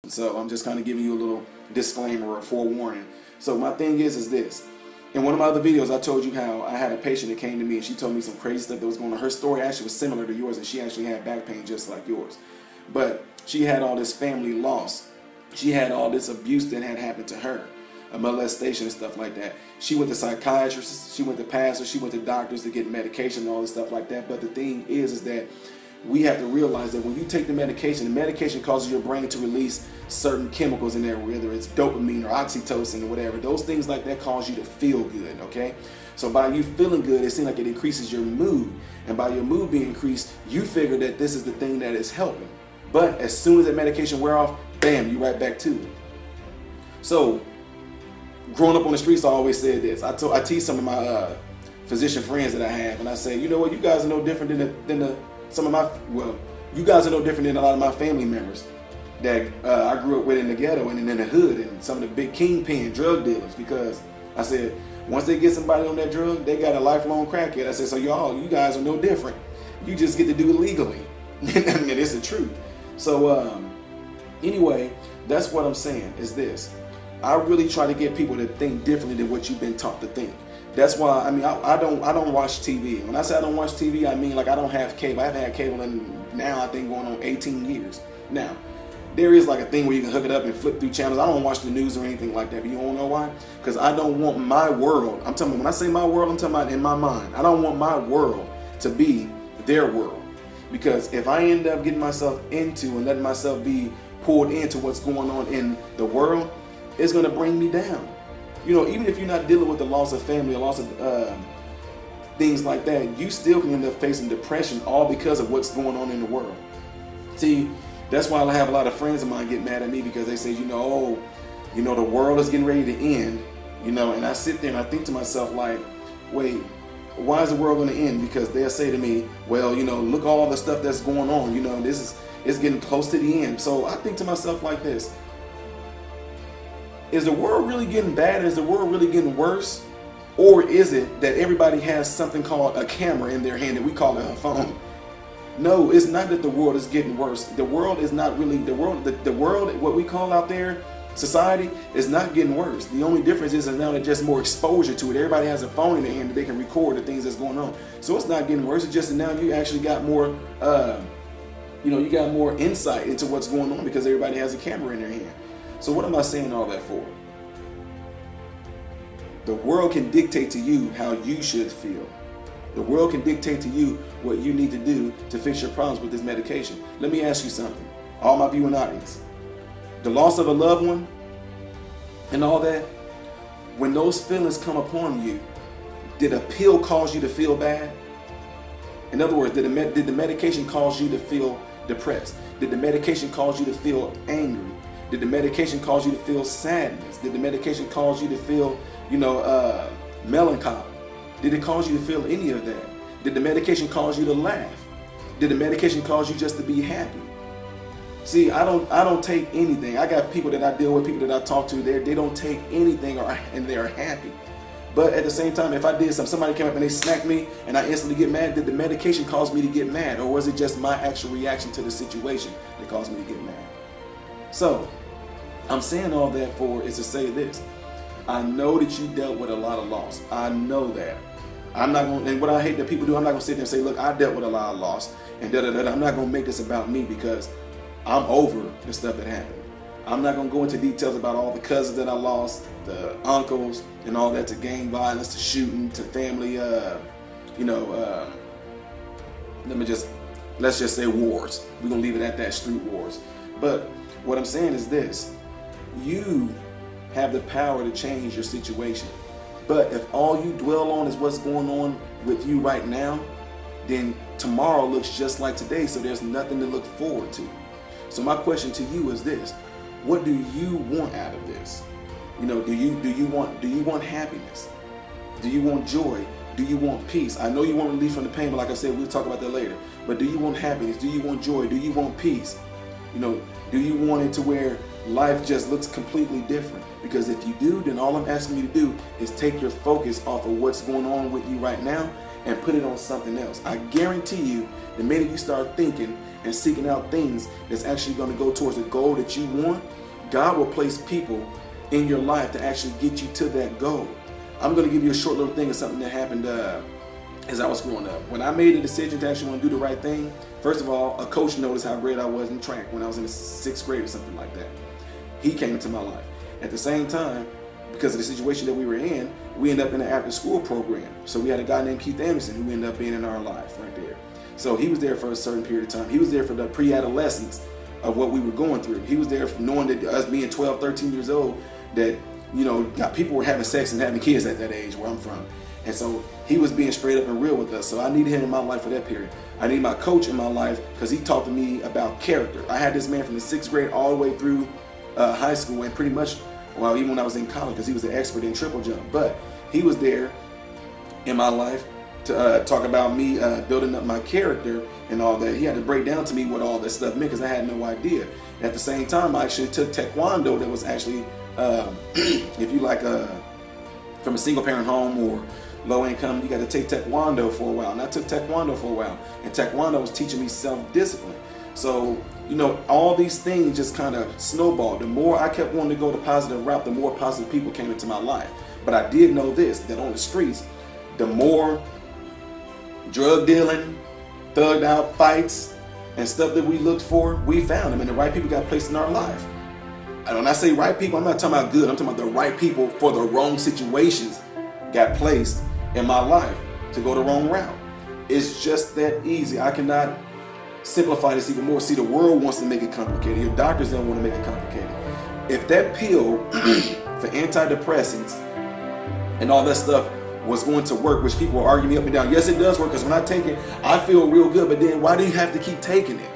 So I'm just kind of giving you a little disclaimer or forewarning. So my thing is this. In one of my other videos, I told you how I had a patient that came to me and she told me some crazy stuff that was going on. Her story actually was similar to yours, and she actually had back pain just like yours. But she had all this family loss. She had all this abuse that had happened to her, a molestation and stuff like that. She went to psychiatrists, she went to pastors, she went to doctors to get medication and all this stuff like that. But the thing is that we have to realize that when you take the medication causes your brain to release certain chemicals in there, whether it's dopamine or oxytocin or whatever. Those things like that cause you to feel good, okay? So by you feeling good, it seems like it increases your mood. And by your mood being increased, you figure that this is the thing that is helping. But as soon as that medication wear off, bam, you right back to it. So growing up on the streets, I always said this. I teach some of my physician friends that I have, and I say, you know what, you guys are no different you guys are no different than a lot of my family members that I grew up with in the ghetto and in the hood, and some of the big kingpin drug dealers. Because I said, once they get somebody on that drug, they got a lifelong crackhead. I said, so you guys are no different. You just get to do it legally. I mean, it's the truth. So anyway, that's what I'm saying is this. I really try to get people to think differently than what you've been taught to think. That's why, I mean, I don't watch TV. When I say I don't watch TV, I mean like I don't have cable. I haven't had cable in now I think going on 18 years. Now, there is like a thing where you can hook it up and flip through channels. I don't watch the news or anything like that, but you don't know why? Because I don't want my world, I'm talking about, when I say my world, I'm talking about in my mind. I don't want my world to be their world. Because if I end up getting myself into and letting myself be pulled into what's going on in the world, it's going to bring me down. You know, even if you're not dealing with the loss of family, or loss of things like that, you still can end up facing depression all because of what's going on in the world. See, that's why I have a lot of friends of mine get mad at me because they say, the world is getting ready to end, and I sit there and I think to myself like, wait, why is the world going to end? Because they'll say to me, well, look all the stuff that's going on, it's getting close to the end. So I think to myself like this, is the world really getting bad? Is the world really getting worse? Or is it that everybody has something called a camera in their hand that we call it a phone? No, it's not that the world is getting worse. The world is not really, the world, what we call out there, society, is not getting worse. The only difference is now there's just more exposure to it. Everybody has a phone in their hand that they can record the things that's going on. So it's not getting worse. It's just that now you actually got more, you got more insight into what's going on because everybody has a camera in their hand. So what am I saying all that for? The world can dictate to you how you should feel. The world can dictate to you what you need to do to fix your problems with this medication. Let me ask you something, all my viewing audience. The loss of a loved one and all that, when those feelings come upon you, did a pill cause you to feel bad? In other words, did the medication cause you to feel depressed? Did the medication cause you to feel angry? Did the medication cause you to feel sadness? Did the medication cause you to feel, melancholy? Did it cause you to feel any of that? Did the medication cause you to laugh? Did the medication cause you just to be happy? See, I don't take anything. I got people that I deal with, people that I talk to, they don't take anything and they're happy. But at the same time, if I did somebody came up and they smacked me and I instantly get mad, did the medication cause me to get mad? Or was it just my actual reaction to the situation that caused me to get mad? So, I'm saying all that for is to say this. I know that you dealt with a lot of loss. I know that. I'm not going, and what I hate that people do, I'm not going to sit there and say, look, I dealt with a lot of loss and da-da-da-da. I'm not going to make this about me because I'm over the stuff that happened. I'm not going to go into details about all the cousins that I lost, the uncles and all that, to gang violence, to shooting, to family, let's just say wars. We're going to leave it at that, street wars. But what I'm saying is this. You have the power to change your situation. But if all you dwell on is what's going on with you right now, then tomorrow looks just like today, so there's nothing to look forward to. So my question to you is this. What do you want out of this? Do you want happiness? Do you want joy? Do you want peace? I know you want relief from the pain, but like I said, we'll talk about that later. But do you want happiness? Do you want joy? Do you want peace? Do you want it to where life just looks completely different. Because if you do, then all I'm asking you to do is take your focus off of what's going on with you right now and put it on something else. I guarantee you, the minute you start thinking and seeking out things that's actually going to go towards the goal that you want, God will place people in your life to actually get you to that goal. I'm going to give you a short little thing of something that happened as I was growing up. When I made a decision to actually want to do the right thing, first of all, a coach noticed how great I was in track when I was in the 6th grade or something like that. He came into my life. At the same time, because of the situation that we were in, we ended up in an after-school program. So we had a guy named Keith Anderson who ended up being in our life right there. So he was there for a certain period of time. He was there for the pre-adolescence of what we were going through. He was there for knowing that us being 12, 13 years old, that, you know, people were having sex and having kids at that age where I'm from. And so he was being straight up and real with us. So I needed him in my life for that period. I needed my coach in my life because he talked to me about character. I had this man from the 6th grade all the way through high school, and pretty much, well, even when I was in college, because he was an expert in triple jump. But he was there in my life to talk about me building up my character and all that. He had to break down to me what all this stuff meant because I had no idea. And at the same time, I actually took Taekwondo that was actually, if you like, from a single parent home or low income, you got to take Taekwondo for a while. And I took Taekwondo for a while. And Taekwondo was teaching me self-discipline. So, you know, all these things just kind of snowballed. The more I kept wanting to go the positive route, the more positive people came into my life. But I did know this, that on the streets, the more drug dealing, thugged out fights, and stuff that we looked for, we found them. And the right people got placed in our life. And when I say right people, I'm not talking about good. I'm talking about the right people for the wrong situations got placed in my life to go the wrong route. It's just that easy. I cannot simplify this even more. See, the world wants to make it complicated. Your doctors don't want to make it complicated. If that pill for antidepressants and all that stuff was going to work, which people are arguing me up and down, yes, it does work, because when I take it, I feel real good, but then why do you have to keep taking it?